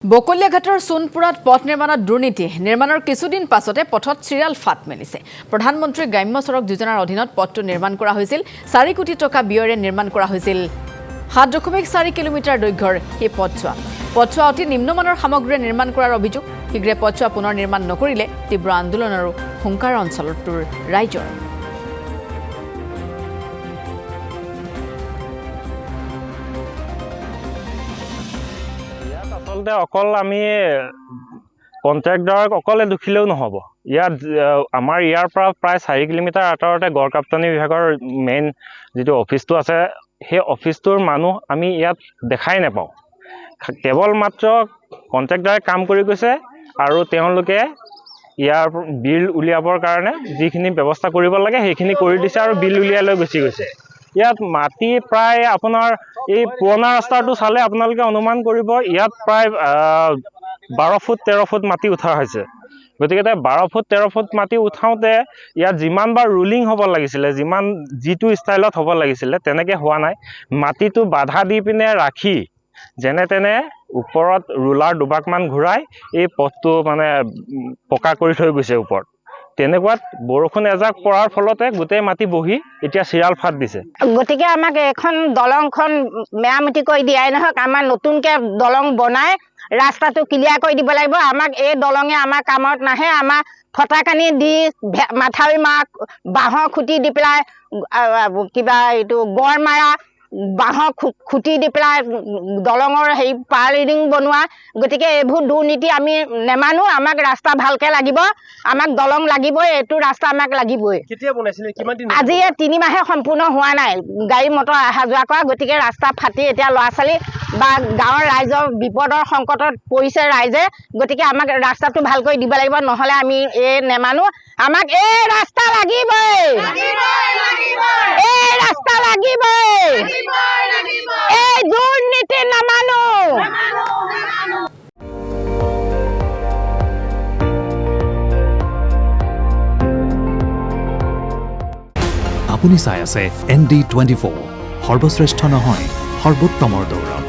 বকলিয়াঘাটৰ সোণপুৰত পথ নিৰ্মাণত দুৰ্নীতি নিৰ্মাণৰ কিছুদিন পাছতে পথত চিৰিয়াল ফাট মেলিছে প্ৰধানমন্ত্ৰী গ্ৰাম্য সড়ক যোজনাৰ অধীনত পথটো নিৰ্মাণ কৰা হৈছিল 4 কোটি টকা ব্যয়েৰে নিৰ্মাণ কৰা হৈছিল 7.4 কিলোমিটাৰ দৈৰ্ঘ্যৰ এই পথছোৱা অতি নিম্নমানৰ সামগ্ৰীৰে নিৰ্মাণ কৰাৰ অভিযোগ শীঘ্ৰে পথছোৱা পুনৰ নিৰ্মাণ নকৰিলে তীব্ৰ আন্দোলন আৰু হুংকাৰ অঞ্চলটোৰ ৰাইজৰ অকল আমি কন্ট্ৰাক্টৰক অকলে দুখিলেও নহব আমাৰ ইয়াৰ পৰা প্ৰায় 4 কিলোমিটাৰ আঁতৰতে গড়কাপ্তানি বিভাগৰ মেইন যেটো অফিসটো আছে সেই অফিসটোৰ মানুহ আমি ইয়াত দেখাই নাপাওঁ কেৱল মাত্ৰ কন্ট্ৰাক্টৰে কাম কৰি গৈছে আৰু তেওঁলোকে ইয়াৰ বিল উলিয়াবৰ কাৰণে যিখিনি ব্যৱস্থা কৰিব লাগে সেইখিনি কৰি দিছে আৰু বিল উলিয়াই লৈ গুচি গৈছে ইয়াত মাটি প্ৰায় আপোনাৰ এই পুৰণা ৰাস্তাটো চালে আপোনালোকে অনুমান কৰিব ইয়াত প্ৰায় 12 ফুট 13 ফুট মাটি উঠা হৈছে গতিকে 12 ফুট 13 ফুট মাটি উঠাওতে ইয়াত যিমানবাৰ ৰুলিং হ'ব লাগিছিল যিমান জিটো ষ্টাইলত হ'ব লাগিছিল তেনেকে হোৱা নাই মাটিটো বাধা দি পিনে ৰাখি যেনে তেনে ওপৰত ৰুলাৰ দুবাকমান ঘূৰাই এই পথটো মানে পকা কৰি থৈ গৈছে ওপৰত তেনেকুৱাত বৰষুণ এজাক পৰাৰ ফলতে গোটেই মাটি বহি এতিয়া চিৰাল ফাট দিছে গতিকে আমাক এখন দলংখন মেৰামতি কৰি দিয়াই নহক আমাৰ নতুনকে দলং বনাই ৰাস্তাটো ক্লিয়াৰ কৰি দিব লাগিব আমাক এই দলঙে আমাৰ কামত নাহে আমাৰ ফটাকানি দি মাথাউৰি মাক বাঁহৰ খুঁটি দি পেলাই কিবা এইটো গড় মাৰা বাঁহৰ খুঁটি দি পেলাই দলঙৰ হেৰি পাৰলিং বনোৱা গতিকে এইবোৰ দুৰ্নীতি আমি নেমানো আমাক ৰাস্তা ভালকে লাগিব আমাক দলং লাগিবই এইটো ৰাস্তা আমাক লাগিবই কেতিয়া বনাইছিলে কিমান দিন আজি 3 মাহে সম্পূৰ্ণ হোৱা নাই গাড়ী মটৰ আহা যোৱা কৰা গতিকে ৰাস্তা ফাটি এতিয়া ল'ৰা-ছোৱালী বা গাঁৱৰ ৰাইজৰ বিপদৰ সংকটত পৰিছে ৰাইজে গতিকে আমাক ৰাস্তাটো ভাল কৰি দিব লাগিব নহলে আমি এই নেমানো আমাক এই ৰাস্তা লাগিবই এই ৰাস্তা লাগিবই এই দুৰ্নীতি নামানো আপুনি চাই আছে ND24 সৰ্বশ্ৰেষ্ঠ নহয় সৰ্বোত্তমৰ দৌৰ